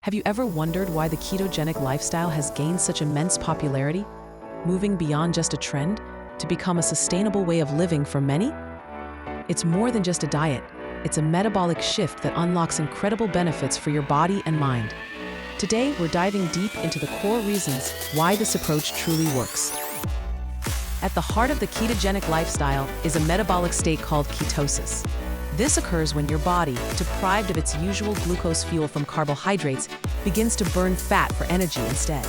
Have you ever wondered why the ketogenic lifestyle has gained such immense popularity, moving beyond just a trend to become a sustainable way of living for many? It's more than just a diet. It's a metabolic shift that unlocks incredible benefits for your body and mind. Today, we're diving deep into the core reasons why this approach truly works. At the heart of the ketogenic lifestyle is a metabolic state called ketosis. This occurs when your body, deprived of its usual glucose fuel from carbohydrates, begins to burn fat for energy instead.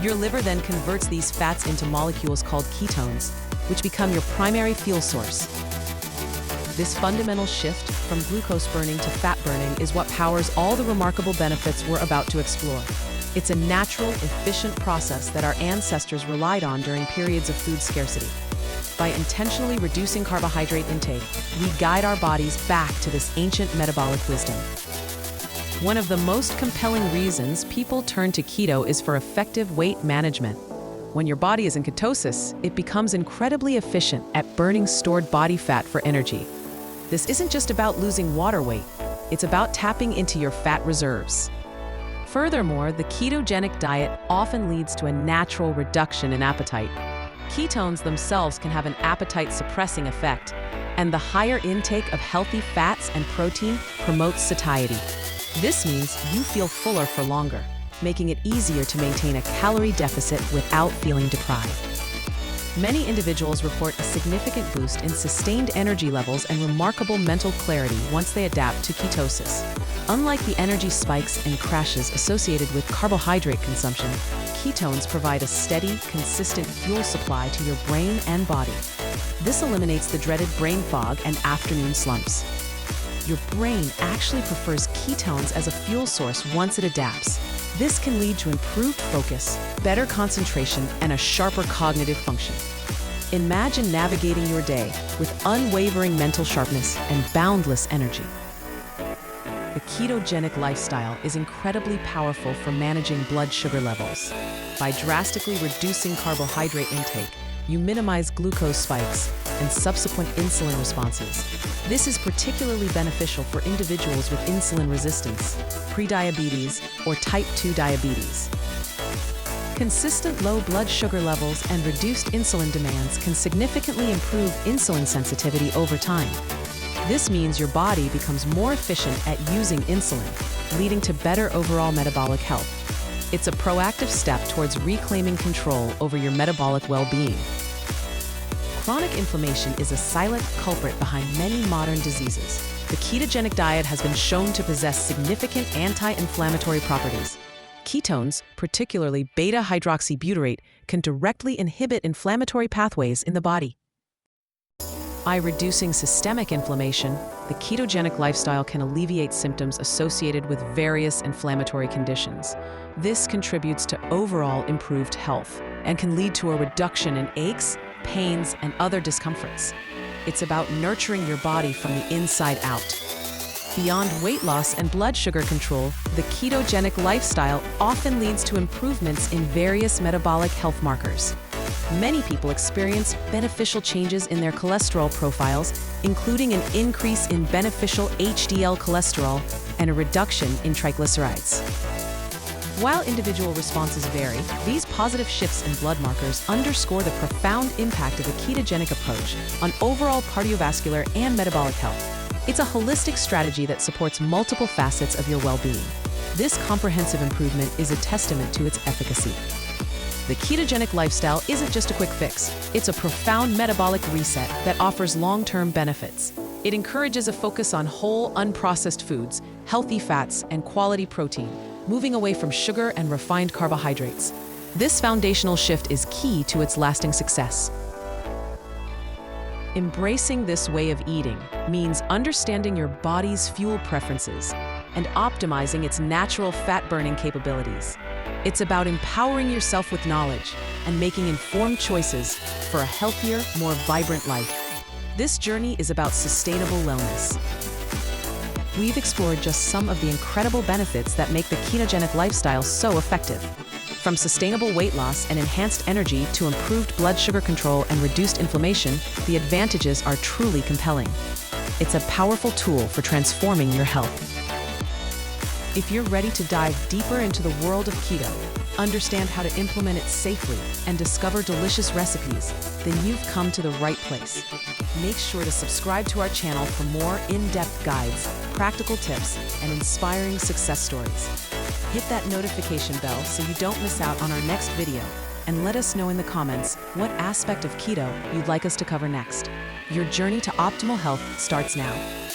Your liver then converts these fats into molecules called ketones, which become your primary fuel source. This fundamental shift from glucose burning to fat burning is what powers all the remarkable benefits we're about to explore. It's a natural, efficient process that our ancestors relied on during periods of food scarcity. By intentionally reducing carbohydrate intake, we guide our bodies back to this ancient metabolic wisdom. One of the most compelling reasons people turn to keto is for effective weight management. When your body is in ketosis, it becomes incredibly efficient at burning stored body fat for energy. This isn't just about losing water weight, it's about tapping into your fat reserves. Furthermore, the ketogenic diet often leads to a natural reduction in appetite. Ketones themselves can have an appetite-suppressing effect, and the higher intake of healthy fats and protein promotes satiety. This means you feel fuller for longer, making it easier to maintain a calorie deficit without feeling deprived. Many individuals report a significant boost in sustained energy levels and remarkable mental clarity once they adapt to ketosis. Unlike the energy spikes and crashes associated with carbohydrate consumption, ketones provide a steady, consistent fuel supply to your brain and body. This eliminates the dreaded brain fog and afternoon slumps. Your brain actually prefers ketones as a fuel source once it adapts. This can lead to improved focus, better concentration, and a sharper cognitive function. Imagine navigating your day with unwavering mental sharpness and boundless energy. The ketogenic lifestyle is incredibly powerful for managing blood sugar levels. By drastically reducing carbohydrate intake, you minimize glucose spikes and subsequent insulin responses. This is particularly beneficial for individuals with insulin resistance, prediabetes, or type 2 diabetes. Consistent low blood sugar levels and reduced insulin demands can significantly improve insulin sensitivity over time. This means your body becomes more efficient at using insulin, leading to better overall metabolic health. It's a proactive step towards reclaiming control over your metabolic well-being. Chronic inflammation is a silent culprit behind many modern diseases. The ketogenic diet has been shown to possess significant anti-inflammatory properties. Ketones, particularly beta-hydroxybutyrate, can directly inhibit inflammatory pathways in the body. By reducing systemic inflammation, the ketogenic lifestyle can alleviate symptoms associated with various inflammatory conditions. This contributes to overall improved health and can lead to a reduction in aches, pains, and other discomforts. It's about nurturing your body from the inside out. Beyond weight loss and blood sugar control, the ketogenic lifestyle often leads to improvements in various metabolic health markers. Many people experience beneficial changes in their cholesterol profiles, including an increase in beneficial HDL cholesterol and a reduction in triglycerides. While individual responses vary, these positive shifts in blood markers underscore the profound impact of a ketogenic approach on overall cardiovascular and metabolic health. It's a holistic strategy that supports multiple facets of your well-being. This comprehensive improvement is a testament to its efficacy. The ketogenic lifestyle isn't just a quick fix. It's a profound metabolic reset that offers long-term benefits. It encourages a focus on whole, unprocessed foods, healthy fats, and quality protein, moving away from sugar and refined carbohydrates. This foundational shift is key to its lasting success. Embracing this way of eating means understanding your body's fuel preferences and optimizing its natural fat-burning capabilities. It's about empowering yourself with knowledge and making informed choices for a healthier, more vibrant life. This journey is about sustainable wellness. We've explored just some of the incredible benefits that make the ketogenic lifestyle so effective. From sustainable weight loss and enhanced energy to improved blood sugar control and reduced inflammation, the advantages are truly compelling. It's a powerful tool for transforming your health. If you're ready to dive deeper into the world of keto, understand how to implement it safely, and discover delicious recipes, then you've come to the right place. Make sure to subscribe to our channel for more in-depth guides, practical tips, and inspiring success stories. Hit that notification bell so you don't miss out on our next video, and let us know in the comments what aspect of keto you'd like us to cover next. Your journey to optimal health starts now.